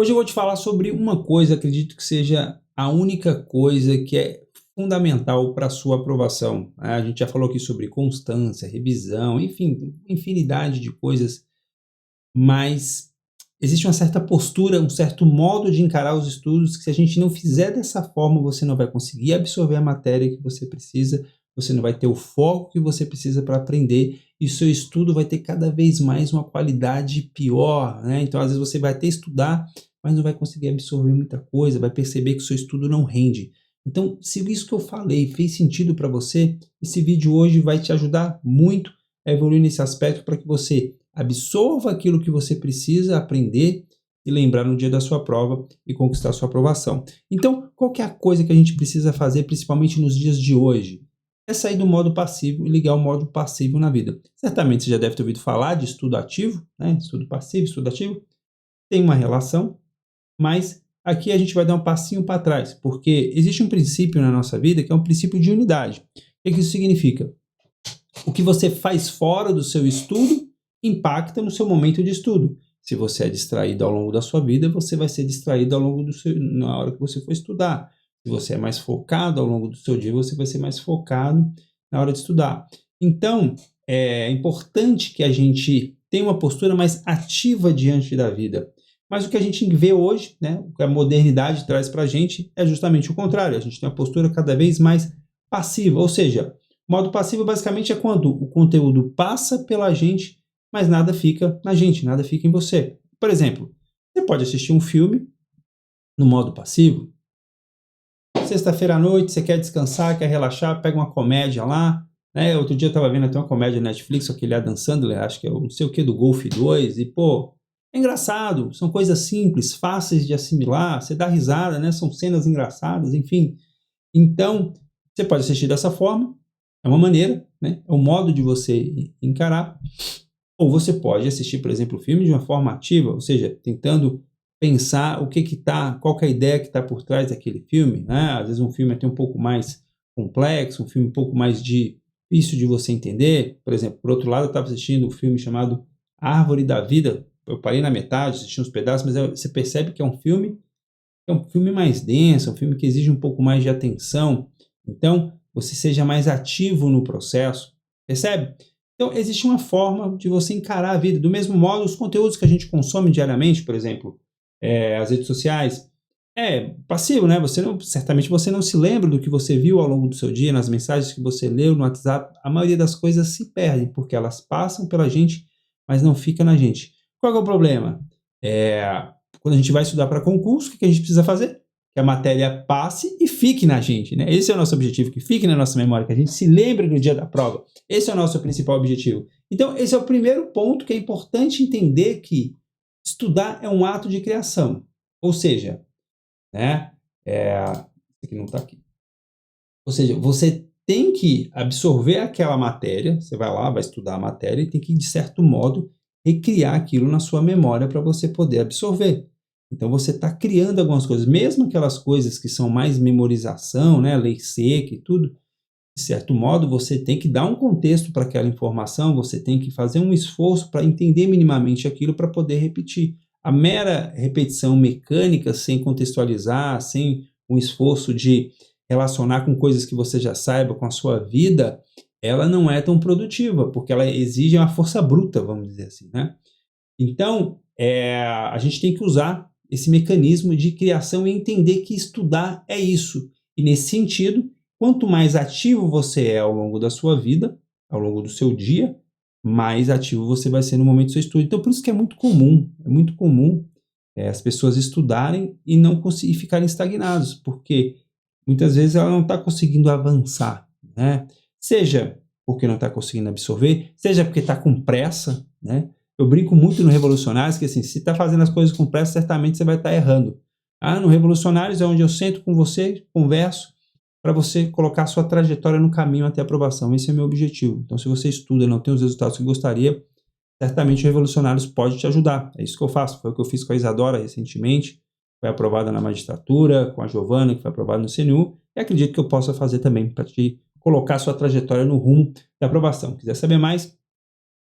Hoje eu vou te falar sobre uma coisa, acredito que seja a única coisa que é fundamental para a sua aprovação. A gente já falou aqui sobre constância, revisão, enfim, infinidade de coisas, mas existe uma certa postura, um certo modo de encarar os estudos que se a gente não fizer dessa forma, você não vai conseguir absorver a matéria que você precisa, você não vai ter o foco que você precisa para aprender e o seu estudo vai ter cada vez mais uma qualidade pior, né? Então, às vezes você vai até estudar, mas não vai conseguir absorver muita coisa, vai perceber que o seu estudo não rende. Então, se isso que eu falei fez sentido para você, esse vídeo hoje vai te ajudar muito a evoluir nesse aspecto para que você absorva aquilo que você precisa aprender e lembrar no dia da sua prova e conquistar a sua aprovação. Então, qual que é a coisa que a gente precisa fazer, principalmente nos dias de hoje? É sair do modo passivo e ligar o modo passivo na vida. Certamente você já deve ter ouvido falar de estudo ativo, né? Estudo passivo, estudo ativo. Tem uma relação, mas aqui a gente vai dar um passinho para trás, porque existe um princípio na nossa vida que é um princípio de unidade. O que isso significa? O que você faz fora do seu estudo impacta no seu momento de estudo. Se você é distraído ao longo da sua vida, você vai ser distraído ao longo na hora que você for estudar. Se você é mais focado ao longo do seu dia, você vai ser mais focado na hora de estudar. Então, é importante que a gente tenha uma postura mais ativa diante da vida. Mas o que a gente vê hoje, né, o que a modernidade traz para a gente, é justamente o contrário. A gente tem uma postura cada vez mais passiva, ou seja, modo passivo basicamente é quando o conteúdo passa pela gente, mas nada fica na gente, nada fica em você. Por exemplo, você pode assistir um filme no modo passivo. Sexta-feira à noite, você quer descansar, quer relaxar, pega uma comédia lá. Né? Outro dia eu estava vendo até uma comédia na Netflix, aquele Adam Sandler, acho que é o não sei o que do Golf 2, e pô, é engraçado, são coisas simples, fáceis de assimilar, você dá risada, né? São cenas engraçadas, enfim. Então, você pode assistir dessa forma, é uma maneira, né? É um modo de você encarar. Ou você pode assistir, por exemplo, o filme de uma forma ativa, ou seja, tentando pensar o que tá, qual que é a ideia que está por trás daquele filme, né? Às vezes um filme é até um pouco mais complexo, um filme um pouco mais difícil de você entender. Por exemplo, por outro lado, eu estava assistindo um filme chamado Árvore da Vida. Eu parei na metade, assisti uns pedaços, mas você percebe que é um filme mais denso, um filme que exige um pouco mais de atenção. Então, você seja mais ativo no processo, percebe? Então, existe uma forma de você encarar a vida. Do mesmo modo, os conteúdos que a gente consome diariamente, por exemplo, as redes sociais, é passivo, né? Certamente você não se lembra do que você viu ao longo do seu dia, nas mensagens que você leu no WhatsApp. A maioria das coisas se perdem, porque elas passam pela gente, mas não fica na gente. Qual é o problema? Quando a gente vai estudar para concurso, o que a gente precisa fazer? Que a matéria passe e fique na gente, né? Esse é o nosso objetivo, que fique na nossa memória, que a gente se lembre no dia da prova. Esse é o nosso principal objetivo. Então, esse é o primeiro ponto que é importante entender, que estudar é um ato de criação. Ou seja, né? Aqui não está aqui. Ou seja, você tem que absorver aquela matéria, você vai lá, vai estudar a matéria e tem que, de certo modo, recriar aquilo na sua memória para você poder absorver. Então você está criando algumas coisas, mesmo aquelas coisas que são mais memorização, né, lei seca e tudo, de certo modo você tem que dar um contexto para aquela informação, você tem que fazer um esforço para entender minimamente aquilo para poder repetir. A mera repetição mecânica, sem contextualizar, sem um esforço de relacionar com coisas que você já saiba, com a sua vida, ela não é tão produtiva, porque ela exige uma força bruta, vamos dizer assim, né? Então, a gente tem que usar esse mecanismo de criação e entender que estudar é isso. E nesse sentido, quanto mais ativo você é ao longo da sua vida, ao longo do seu dia, mais ativo você vai ser no momento do seu estudo. Então, por isso que é muito comum as pessoas estudarem e não conseguir ficarem estagnados, porque muitas vezes ela não está conseguindo avançar, né? Seja porque não está conseguindo absorver, seja porque está com pressa, né? Eu brinco muito no Revolucionários que, assim, se está fazendo as coisas com pressa, certamente você vai estar errando. No Revolucionários é onde eu sento com você, converso, para você colocar a sua trajetória no caminho até a aprovação. Esse é o meu objetivo. Então, se você estuda e não tem os resultados que gostaria, certamente o Revolucionários pode te ajudar. É isso que eu faço. Foi o que eu fiz com a Isadora recentemente, foi aprovada na magistratura, com a Giovana, que foi aprovada no CNU, e acredito que eu possa fazer também para te colocar a sua trajetória no rumo da aprovação. Quiser saber mais,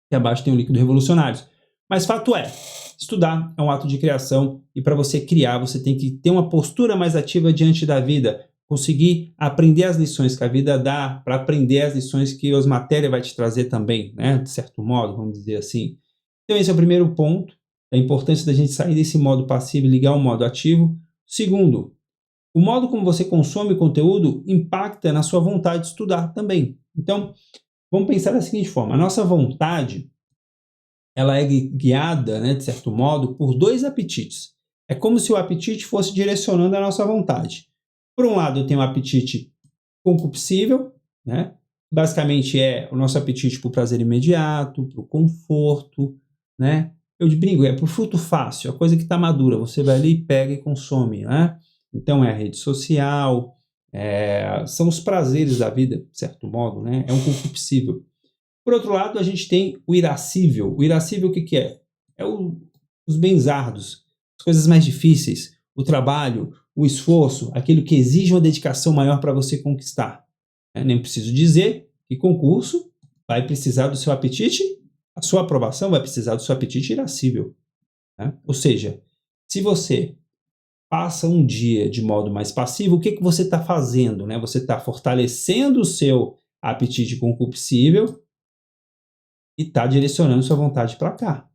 aqui abaixo tem o link do Revolucionários. Mas fato é, Estudar é um ato de criação e para você criar, você tem que ter uma postura mais ativa diante da vida, conseguir aprender as lições que a vida dá, para aprender as lições que as matérias vai te trazer também, né? De certo modo, vamos dizer assim. Então esse é o primeiro ponto, a importância da gente sair desse modo passivo e ligar ao modo ativo. Segundo, o modo como você consome conteúdo impacta na sua vontade de estudar também. Então, vamos pensar da seguinte forma, a nossa vontade, ela é guiada, né, de certo modo, por dois apetites. É como se o apetite fosse direcionando a nossa vontade. Por um lado, eu tenho o apetite concupiscível, né? Basicamente é o nosso apetite por prazer imediato, por conforto, né? Eu brinco, é por fruto fácil, a coisa que está madura, você vai ali, pega e consome, né? Então é a rede social, são os prazeres da vida, de certo modo, né? É um concupiscível. Por outro lado, a gente tem o irascível. O irascível o que é? Os benzardos, as coisas mais difíceis, o trabalho, o esforço, aquilo que exige uma dedicação maior para você conquistar. Nem preciso dizer que concurso vai precisar do seu apetite, a sua aprovação vai precisar do seu apetite irascível. Né? Ou seja, se você passa um dia de modo mais passivo, o que você está fazendo? Né? Você está fortalecendo o seu apetite concupiscível e está direcionando sua vontade para cá.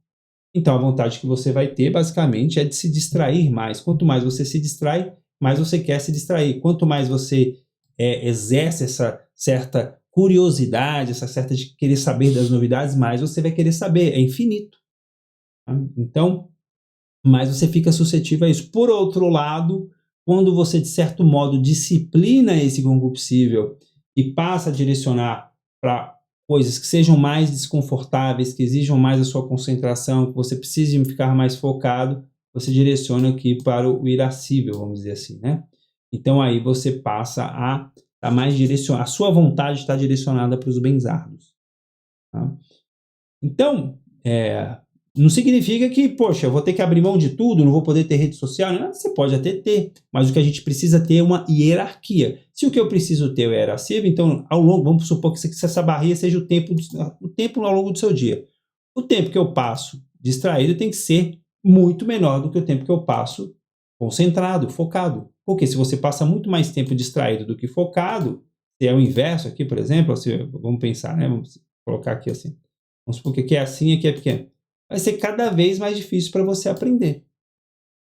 Então a vontade que você vai ter basicamente é de se distrair mais. Quanto mais você se distrai, mais você quer se distrair. Quanto mais você exerce essa certa curiosidade, essa certa de querer saber das novidades, mais você vai querer saber. É infinito. Tá? Então, mais você fica suscetível a isso. Por outro lado, quando você de certo modo disciplina esse concupiscível e passa a direcionar para coisas que sejam mais desconfortáveis, que exijam mais a sua concentração, que você precise ficar mais focado, você direciona aqui para o irascível, vamos dizer assim, né? Então aí você passa a estar mais direcionado, a sua vontade está direcionada para os benzardos. Tá? Então, não significa que, poxa, eu vou ter que abrir mão de tudo, não vou poder ter rede social, não, você pode até ter, mas o que a gente precisa ter é uma hierarquia. Se o que eu preciso ter é irascível, então ao longo, vamos supor que essa barreira seja o tempo ao longo do seu dia. O tempo que eu passo distraído tem que ser muito menor do que o tempo que eu passo concentrado, focado. Porque se você passa muito mais tempo distraído do que focado, se é o inverso aqui, por exemplo, vamos pensar, né? Vamos colocar aqui assim. Vamos supor que aqui é assim e aqui é pequeno. Vai ser cada vez mais difícil para você aprender.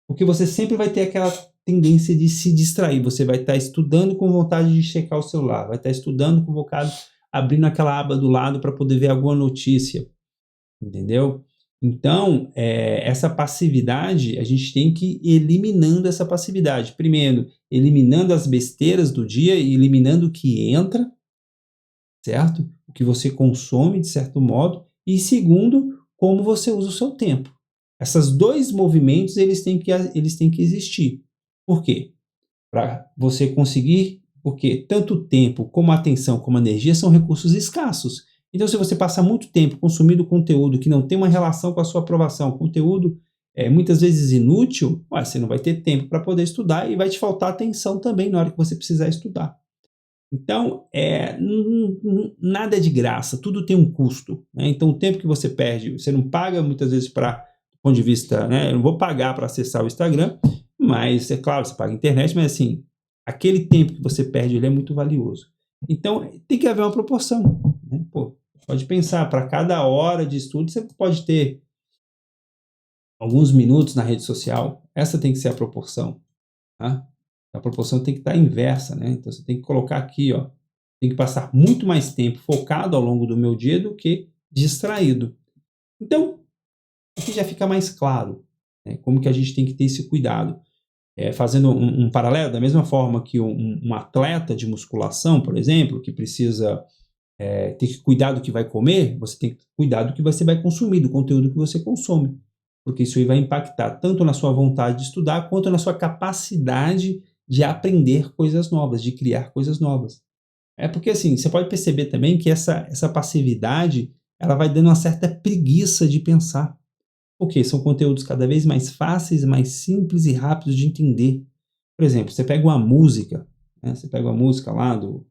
Porque você sempre vai ter aquela tendência de se distrair. Você vai estar estudando com vontade de checar o celular, vai estar estudando com vontade, abrindo aquela aba do lado para poder ver alguma notícia. Entendeu? Então, essa passividade, a gente tem que ir eliminando essa passividade. Primeiro, eliminando as besteiras do dia e eliminando o que entra, certo? O que você consome, de certo modo. E segundo, como você usa o seu tempo. Esses dois movimentos, eles têm que existir. Por quê? Para você conseguir, porque tanto tempo, como atenção, como energia são recursos escassos. Então, se você passar muito tempo consumindo conteúdo que não tem uma relação com a sua aprovação, conteúdo muitas vezes inútil, você não vai ter tempo para poder estudar e vai te faltar atenção também na hora que você precisar estudar. Então, nada é de graça, tudo tem um custo. Né? Então, o tempo que você perde, você não paga muitas vezes do ponto de vista, né? Eu não vou pagar para acessar o Instagram, mas é claro, você paga a internet, mas assim, aquele tempo que você perde ele é muito valioso. Então, tem que haver uma proporção. Né? Pô, pode pensar, para cada hora de estudo, você pode ter alguns minutos na rede social. Essa tem que ser a proporção. Tá? A proporção tem que estar inversa, né? Então você tem que colocar aqui, ó, tem que passar muito mais tempo focado ao longo do meu dia do que distraído. Então, aqui já fica mais claro, né, como que a gente tem que ter esse cuidado. Fazendo um paralelo, da mesma forma que um atleta de musculação, por exemplo, que precisa ter que cuidar do que vai comer, você tem que cuidar do que você vai consumir, do conteúdo que você consome. Porque isso aí vai impactar tanto na sua vontade de estudar, quanto na sua capacidade de aprender coisas novas, de criar coisas novas. Porque assim, você pode perceber também que essa passividade, ela vai dando uma certa preguiça de pensar. Porque são conteúdos cada vez mais fáceis, mais simples e rápidos de entender. Por exemplo, você pega uma música, né? Você pega uma música lá do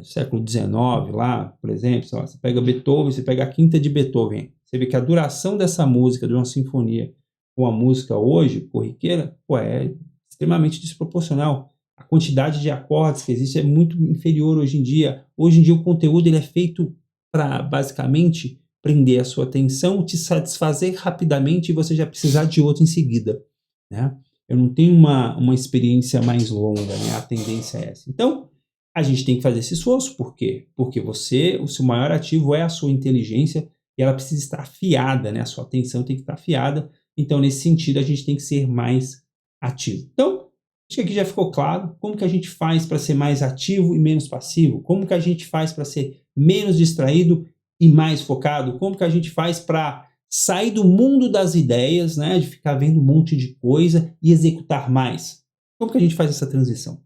século XIX, lá, por exemplo, você pega Beethoven, você pega a Quinta de Beethoven. Você vê que a duração dessa música, de uma sinfonia, com a música hoje, corriqueira, pô, é extremamente desproporcional. A quantidade de acordes que existe é muito inferior hoje em dia. Hoje em dia o conteúdo ele é feito para, basicamente, prender a sua atenção, te satisfazer rapidamente e você já precisar de outro em seguida, né? Eu não tenho uma experiência mais longa, né? A tendência é essa. Então, a gente tem que fazer esse esforço. Por quê? Porque você, o seu maior ativo é a sua inteligência e ela precisa estar afiada, né? A sua atenção tem que estar afiada. Então, nesse sentido, a gente tem que ser mais ativo. Então, acho que aqui já ficou claro como que a gente faz para ser mais ativo e menos passivo, como que a gente faz para ser menos distraído e mais focado, como que a gente faz para sair do mundo das ideias, né, de ficar vendo um monte de coisa e executar mais. Como que a gente faz essa transição?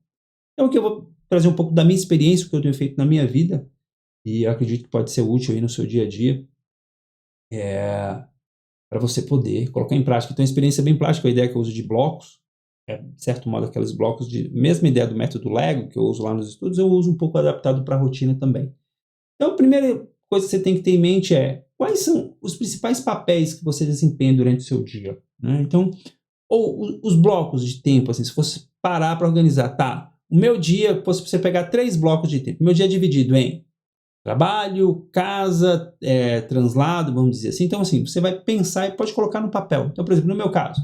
Então aqui eu vou trazer um pouco da minha experiência, o que eu tenho feito na minha vida, e eu acredito que pode ser útil aí no seu dia a dia, para você poder colocar em prática. Então, a experiência é bem prática, a ideia que eu uso de blocos, de certo modo, aqueles blocos de mesma ideia do método Lego, que eu uso lá nos estudos, eu uso um pouco adaptado para a rotina também. Então, a primeira coisa que você tem que ter em mente é quais são os principais papéis que você desempenha durante o seu dia, né? Então, ou os blocos de tempo, assim, se fosse parar para organizar, tá? O meu dia, se você pegar 3 blocos de tempo, meu dia é dividido em trabalho, casa, translado, vamos dizer assim. Então, assim, você vai pensar e pode colocar no papel. Então, por exemplo, no meu caso,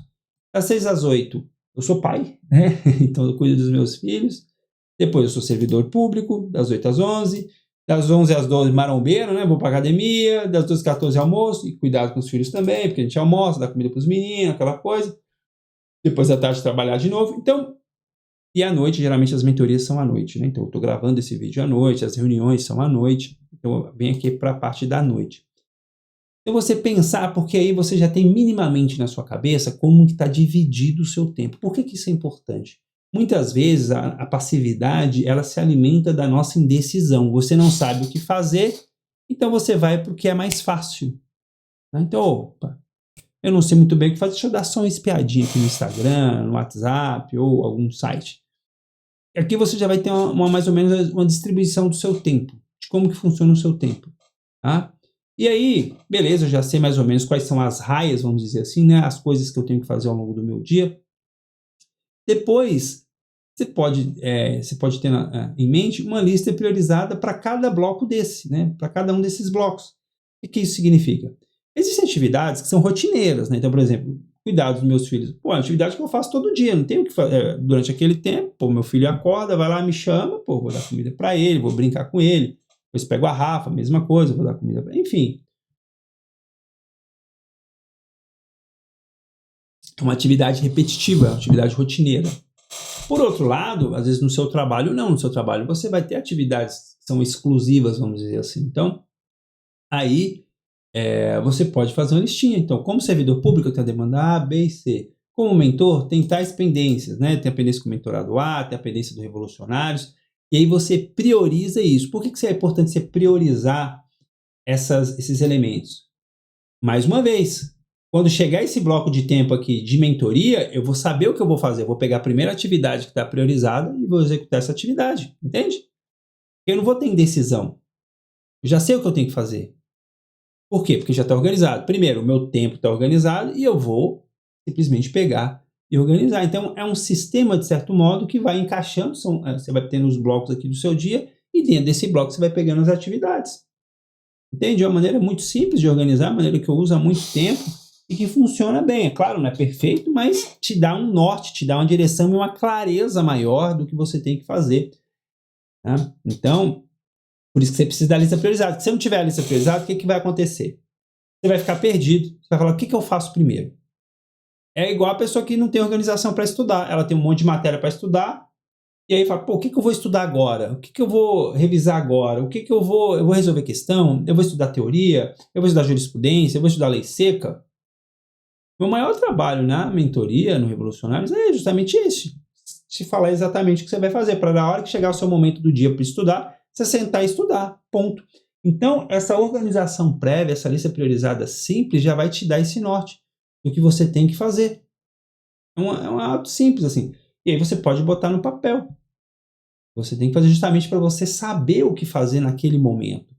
das 6 às 8, eu sou pai, né? Então, eu cuido dos meus filhos. Depois, eu sou servidor público, das 8 às 11. Das 11 às 12, marombeiro, né? Vou pra academia. Das 12 às 14, almoço. E cuidado com os filhos também, porque a gente almoça, dá comida pros meninos, aquela coisa. Depois, à tarde, trabalhar de novo. Então, e à noite, geralmente as mentorias são à noite, né? Então eu estou gravando esse vídeo à noite, as reuniões são à noite, então eu venho aqui para a parte da noite. Então você pensar, porque aí você já tem minimamente na sua cabeça como que está dividido o seu tempo. Por que que isso é importante? Muitas vezes a passividade, ela se alimenta da nossa indecisão. Você não sabe o que fazer, então você vai para o que é mais fácil, né? Então, opa, eu não sei muito bem o que fazer, deixa eu dar só uma espiadinha aqui no Instagram, no WhatsApp ou algum site. Aqui você já vai ter mais ou menos uma distribuição do seu tempo, de como que funciona o seu tempo, tá? E aí, beleza, eu já sei mais ou menos quais são as raias, vamos dizer assim, né? As coisas que eu tenho que fazer ao longo do meu dia. Depois, você pode ter em mente uma lista priorizada para cada bloco desse, né? Para cada um desses blocos. O que isso significa? Existem atividades que são rotineiras, né? Então, por exemplo, cuidar dos meus filhos. Pô, é uma atividade que eu faço todo dia, não tenho o que fazer. Durante aquele tempo, pô, meu filho acorda, vai lá, me chama, pô, vou dar comida para ele, vou brincar com ele. Depois pego a Rafa, mesma coisa, vou dar comida para ele. Enfim, é uma atividade repetitiva, é uma atividade rotineira. Por outro lado, às vezes no seu trabalho, não. No seu trabalho você vai ter atividades que são exclusivas, vamos dizer assim. Então, aí você pode fazer uma listinha. Então, como servidor público, eu tenho a demanda A, B e C. Como mentor, tem tais pendências, né? Tem a pendência com o mentorado A, tem a pendência do Revolucionários. E aí você prioriza isso. Por que é importante você priorizar esses elementos? Mais uma vez, quando chegar esse bloco de tempo aqui de mentoria, eu vou saber o que eu vou fazer. Eu vou pegar a primeira atividade que está priorizada e vou executar essa atividade. Entende? Eu não vou ter indecisão. Eu já sei o que eu tenho que fazer. Por quê? Porque já está organizado. Primeiro, o meu tempo está organizado e eu vou simplesmente pegar e organizar. Então, é um sistema, de certo modo, que vai encaixando. Você vai tendo os blocos aqui do seu dia e dentro desse bloco você vai pegando as atividades. Entende? É uma maneira muito simples de organizar, uma maneira que eu uso há muito tempo e que funciona bem. É claro, não é perfeito, mas te dá um norte, te dá uma direção e uma clareza maior do que você tem que fazer, né? Então, por isso que você precisa da lista priorizada. Se você não tiver a lista priorizada, o que vai acontecer? Você vai ficar perdido. Você vai falar, o que eu faço primeiro? É igual a pessoa que não tem organização para estudar. Ela tem um monte de matéria para estudar, e aí fala, pô, o que eu vou estudar agora? O que eu vou revisar agora? Eu vou resolver questão? Eu vou estudar teoria? Eu vou estudar jurisprudência? Eu vou estudar lei seca? Meu maior trabalho na mentoria, no Revolucionários, é justamente esse. Te falar exatamente o que você vai fazer, para na hora que chegar o seu momento do dia para estudar, você sentar e estudar, ponto. Então, essa organização prévia, essa lista priorizada simples, já vai te dar esse norte do que você tem que fazer. É um ato simples, assim. E aí você pode botar no papel. Você tem que fazer justamente para você saber o que fazer naquele momento.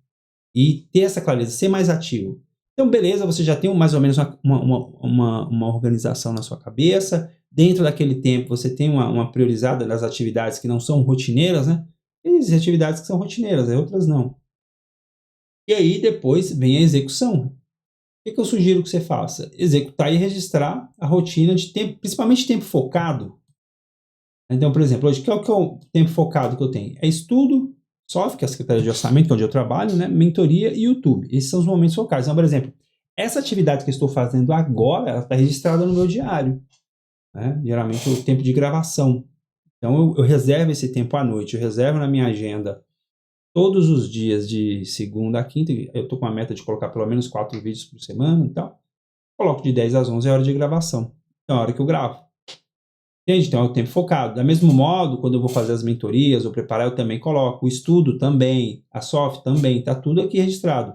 E ter essa clareza, ser mais ativo. Então, beleza, você já tem mais ou menos uma organização na sua cabeça. Dentro daquele tempo, você tem uma priorizada das atividades que não são rotineiras, né? Existem atividades que são rotineiras, outras não. E aí, depois, vem a execução. O que eu sugiro que você faça? Executar e registrar a rotina de tempo, principalmente tempo focado. Então, por exemplo, hoje, qual que é o tempo focado que eu tenho? É estudo, SOF, que é a Secretaria de Orçamento, que é onde eu trabalho, né? Mentoria e YouTube. Esses são os momentos focais. Então, por exemplo, essa atividade que eu estou fazendo agora, ela está registrada no meu diário, né? Geralmente o tempo de gravação. Então, eu reservo esse tempo à noite, eu reservo na minha agenda todos os dias de segunda a quinta. Eu estou com a meta de colocar pelo menos 4 vídeos por semana e tal. Coloco de 10 às 11 é a hora de gravação. Então, é a hora que eu gravo. Entende? Então é o tempo focado. Do mesmo modo, quando eu vou fazer as mentorias ou preparar, eu também coloco. O estudo também, a soft também, está tudo aqui registrado.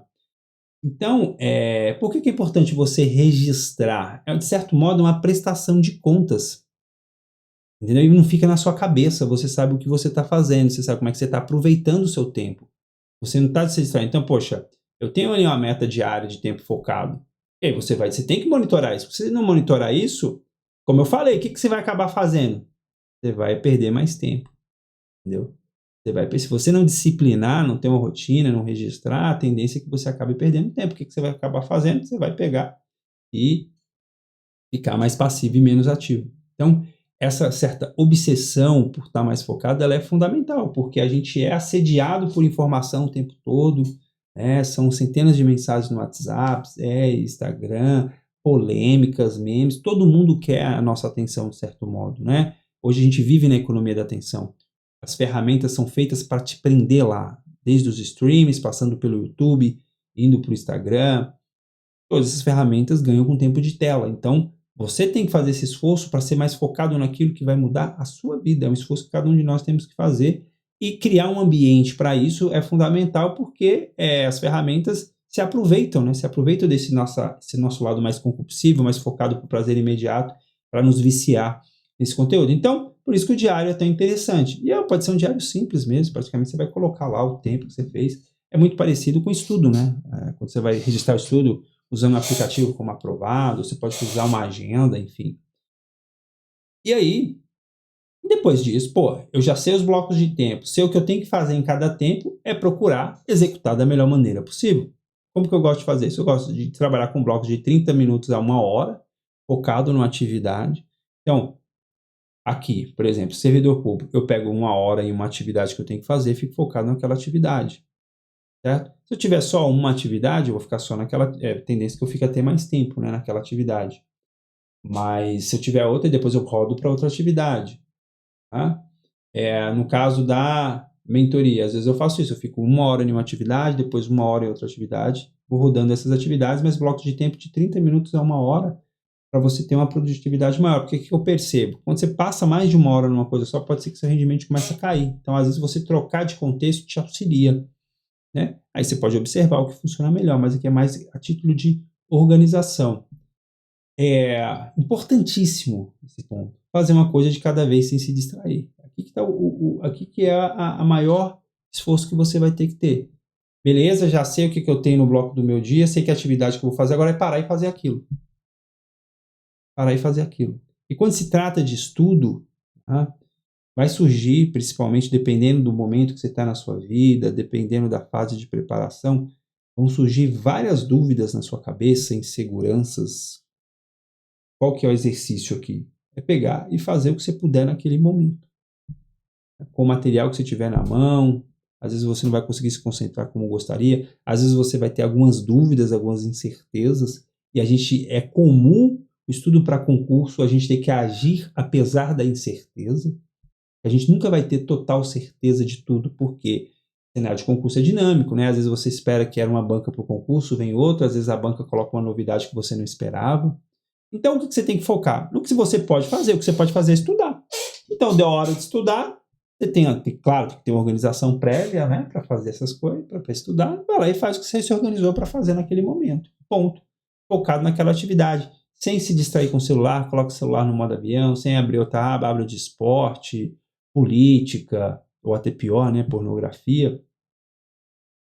Então, por que é importante você registrar? É, de certo modo, uma prestação de contas. Entendeu? E não fica na sua cabeça, você sabe o que você está fazendo, você sabe como é que você está aproveitando o seu tempo. Você não está se distraindo. Então, poxa, eu tenho ali uma meta diária de tempo focado. E aí você tem que monitorar isso. Se você não monitorar isso, como eu falei, o que você vai acabar fazendo? Você vai perder mais tempo, entendeu? Se você não disciplinar, não ter uma rotina, não registrar, a tendência é que você acabe perdendo tempo. O que você vai acabar fazendo? Você vai pegar e ficar mais passivo e menos ativo. Então, essa certa obsessão por estar mais focado, ela é fundamental, porque a gente é assediado por informação o tempo todo, né? São centenas de mensagens no WhatsApp, Instagram, polêmicas, memes, todo mundo quer a nossa atenção de certo modo, né? Hoje a gente vive na economia da atenção. As ferramentas são feitas para te prender lá, desde os streams, passando pelo YouTube, indo para o Instagram. Todas essas ferramentas ganham com tempo de tela. Então, você tem que fazer esse esforço para ser mais focado naquilo que vai mudar a sua vida. É um esforço que cada um de nós temos que fazer. E criar um ambiente para isso é fundamental, porque as ferramentas se aproveitam, né? Se aproveitam desse nosso lado mais concupiscível, mais focado para o prazer imediato, para nos viciar nesse conteúdo. Então, por isso que o diário é tão interessante. E pode ser um diário simples mesmo, praticamente você vai colocar lá o tempo que você fez. É muito parecido com o estudo, né? Quando você vai registrar o estudo, usando um aplicativo como Aprovado, você pode usar uma agenda, enfim. E aí, depois disso, eu já sei os blocos de tempo, sei o que eu tenho que fazer em cada tempo, é procurar executar da melhor maneira possível. Como que eu gosto de fazer isso? Eu gosto de trabalhar com blocos de 30 minutos a 1 hora, focado numa atividade. Então, aqui, por exemplo, servidor público, eu pego 1 hora em uma atividade que eu tenho que fazer e fico focado naquela atividade. Certo? Se eu tiver só uma atividade, eu vou ficar só naquela. Tendência que eu fique até mais tempo, né, naquela atividade. Mas se eu tiver outra, depois eu rodo para outra atividade. Tá? No caso da mentoria, às vezes eu faço isso, eu fico 1 hora em uma atividade, depois 1 hora em outra atividade, vou rodando essas atividades, mas blocos de tempo de 30 minutos a 1 hora, para você ter uma produtividade maior. Porque o que eu percebo? Quando você passa mais de 1 hora numa coisa só, pode ser que seu rendimento comece a cair. Então, às vezes, você trocar de contexto te auxilia. Né? Aí você pode observar o que funciona melhor, mas aqui é mais a título de organização. É importantíssimo esse ponto. Fazer uma coisa de cada vez sem se distrair. Aqui que, aqui que é a maior esforço que você vai ter que ter. Beleza, já sei o que eu tenho no bloco do meu dia, sei que a atividade que eu vou fazer agora é parar e fazer aquilo. Parar e fazer aquilo. E quando se trata de estudo, tá? Vai surgir, principalmente dependendo do momento que você está na sua vida, dependendo da fase de preparação, vão surgir várias dúvidas na sua cabeça, inseguranças. Qual que é o exercício aqui? É pegar e fazer o que você puder naquele momento. Com o material que você tiver na mão, às vezes você não vai conseguir se concentrar como gostaria, às vezes você vai ter algumas dúvidas, algumas incertezas, e é comum o estudo para concurso, a gente ter que agir apesar da incerteza. A gente nunca vai ter total certeza de tudo, porque o cenário de concurso é dinâmico, né? Às vezes você espera que era uma banca para o concurso, vem outra, às vezes a banca coloca uma novidade que você não esperava. Então, o que você tem que focar? No que você pode fazer. O que você pode fazer é estudar. Então, deu a hora de estudar, você claro, tem que ter uma organização prévia, né? Para fazer essas coisas, para estudar, vai lá e faz o que você se organizou para fazer naquele momento. Ponto. Focado naquela atividade. Sem se distrair com o celular, coloca o celular no modo avião, sem abrir outra aba, abre o de esporte, política, ou até pior, né, pornografia.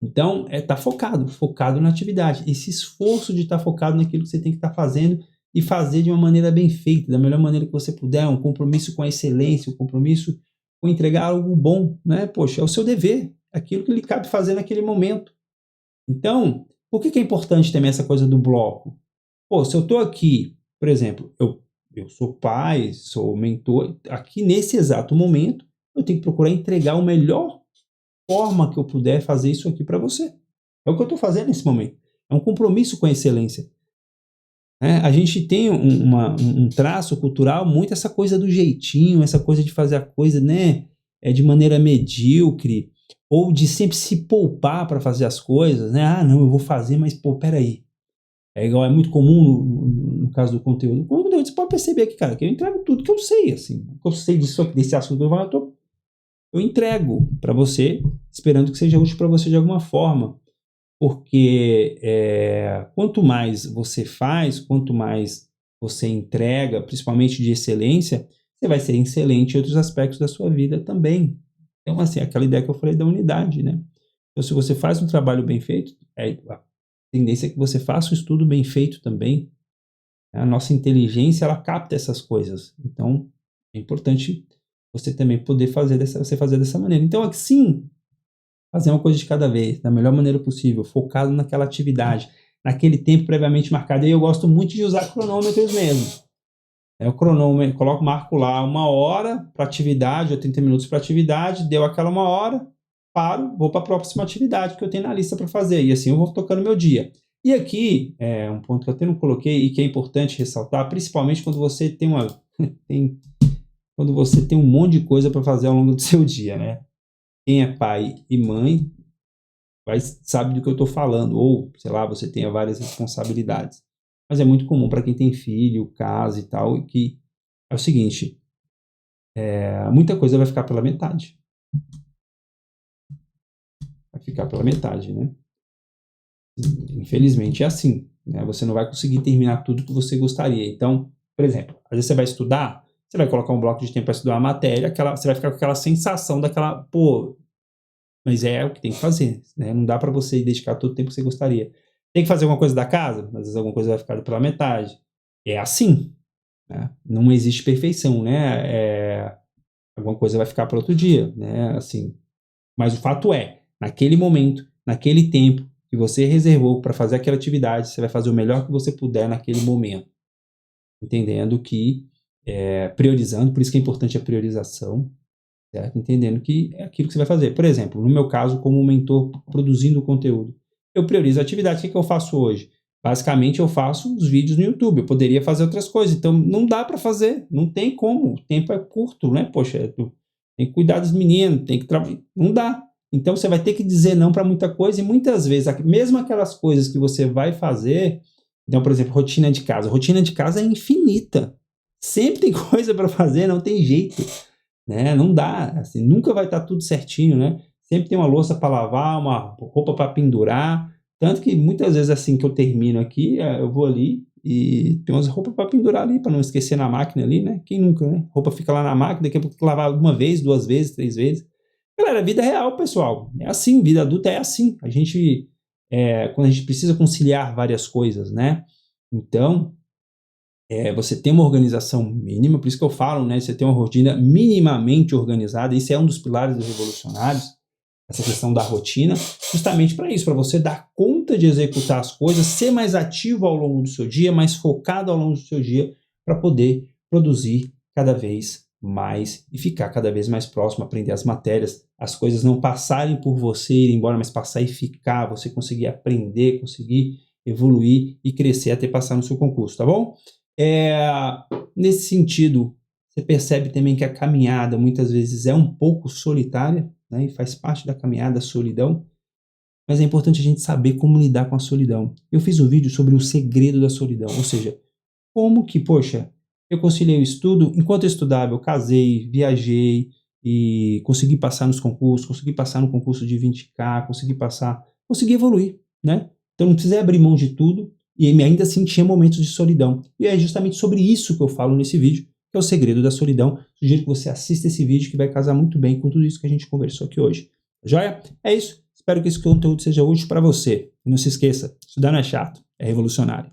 Então, tá focado na atividade. Esse esforço de estar focado naquilo que você tem que estar fazendo e fazer de uma maneira bem feita, da melhor maneira que você puder, um compromisso com a excelência, um compromisso com entregar algo bom, né? Poxa, é o seu dever, aquilo que lhe cabe fazer naquele momento. Então, por que é importante também essa coisa do bloco? Pô, se eu estou aqui, por exemplo, eu sou pai, sou mentor, aqui nesse exato momento, eu tenho que procurar entregar a melhor forma que eu puder fazer isso aqui para você. É o que eu estou fazendo nesse momento. É um compromisso com a excelência. A gente tem um traço cultural muito essa coisa do jeitinho, essa coisa de fazer a coisa, né, de maneira medíocre, ou de sempre se poupar para fazer as coisas, né? Ah, não, eu vou fazer, mas pô, peraí. É muito comum no caso do conteúdo. O conteúdo você pode perceber que, cara, que eu entrego tudo que eu sei, assim. O que eu sei desse assunto, eu entrego para você, esperando que seja útil para você de alguma forma. Porque quanto mais você faz, quanto mais você entrega, principalmente de excelência, você vai ser excelente em outros aspectos da sua vida também. Então, assim, aquela ideia que eu falei da unidade, né? Então, se você faz um trabalho bem feito, a tendência é que você faça um estudo bem feito também. A nossa inteligência, ela capta essas coisas. Então, é importante você também poder fazer dessa maneira. Então, assim, fazer uma coisa de cada vez, da melhor maneira possível, focado naquela atividade, naquele tempo previamente marcado. E eu gosto muito de usar cronômetros mesmo. O cronômetro, marco lá 1 hora para atividade, ou 30 minutos para atividade, deu aquela 1 hora, paro, vou para a próxima atividade que eu tenho na lista para fazer. E assim eu vou tocando meu dia. E aqui, um ponto que eu até não coloquei e que é importante ressaltar, principalmente quando você tem quando você tem um monte de coisa para fazer ao longo do seu dia, né? Quem é pai e mãe sabe do que eu estou falando, ou, sei lá, você tenha várias responsabilidades. Mas é muito comum para quem tem filho, casa e tal, que é o seguinte, muita coisa vai ficar pela metade. Vai ficar pela metade, né? Infelizmente é assim, né? Você não vai conseguir terminar tudo que você gostaria. Então, por exemplo, às vezes você vai estudar, você vai colocar um bloco de tempo para estudar uma matéria, você vai ficar com aquela sensação daquela, pô, mas é o que tem que fazer, né? Não dá para você dedicar todo o tempo que você gostaria. Tem que fazer alguma coisa da casa? Às vezes alguma coisa vai ficar pela metade. É assim, né? Não existe perfeição, né? Alguma coisa vai ficar para outro dia, né? Assim, mas o fato é, naquele momento, naquele tempo que você reservou para fazer aquela atividade, você vai fazer o melhor que você puder naquele momento. Entendendo que, priorizando, por isso que é importante a priorização, certo? Entendendo que é aquilo que você vai fazer. Por exemplo, no meu caso, como mentor produzindo conteúdo, eu priorizo a atividade. O que eu faço hoje? Basicamente, eu faço os vídeos no YouTube. Eu poderia fazer outras coisas. Então, não dá para fazer. Não tem como. O tempo é curto, né? Poxa, tem que cuidar dos meninos, tem que trabalhar. Não dá. Então, você vai ter que dizer não para muita coisa. E muitas vezes, mesmo aquelas coisas que você vai fazer... Então, por exemplo, rotina de casa. Rotina de casa é infinita. Sempre tem coisa para fazer, não tem jeito. Né? Não dá, assim, nunca vai estar tudo certinho, né? Sempre tem uma louça para lavar, uma roupa para pendurar, tanto que muitas vezes assim que eu termino aqui, eu vou ali e tem umas roupas para pendurar ali, para não esquecer na máquina ali, né? Quem nunca, né? Roupa fica lá na máquina, daqui a pouco tem que lavar uma vez, 2 vezes, 3 vezes. Galera, vida real, pessoal. É assim, vida adulta é assim. A gente, quando a gente precisa conciliar várias coisas, né? Então, você tem uma organização mínima, por isso que eu falo, né? Você tem uma rotina minimamente organizada, isso é um dos pilares dos revolucionários, essa questão da rotina, justamente para isso, para você dar conta de executar as coisas, ser mais ativo ao longo do seu dia, mais focado ao longo do seu dia, para poder produzir cada vez mais e ficar cada vez mais próximo, aprender as matérias, as coisas não passarem por você, ir embora, mas passar e ficar, você conseguir aprender, conseguir evoluir e crescer até passar no seu concurso, tá bom? Nesse sentido, você percebe também que a caminhada muitas vezes é um pouco solitária, né, e faz parte da caminhada a solidão, mas é importante a gente saber como lidar com a solidão. Eu fiz um vídeo sobre o segredo da solidão, ou seja, como que, poxa, eu conciliei o estudo, enquanto eu estudava eu casei, viajei e consegui passar nos concursos, consegui passar no concurso de 20K, consegui evoluir, né? Então não precisei abrir mão de tudo e ainda assim tinha momentos de solidão. E é justamente sobre isso que eu falo nesse vídeo, que é o segredo da solidão. Sugiro que você assista esse vídeo que vai casar muito bem com tudo isso que a gente conversou aqui hoje. Joia? É isso. Espero que esse conteúdo seja útil para você. E não se esqueça, estudar não é chato, é revolucionário.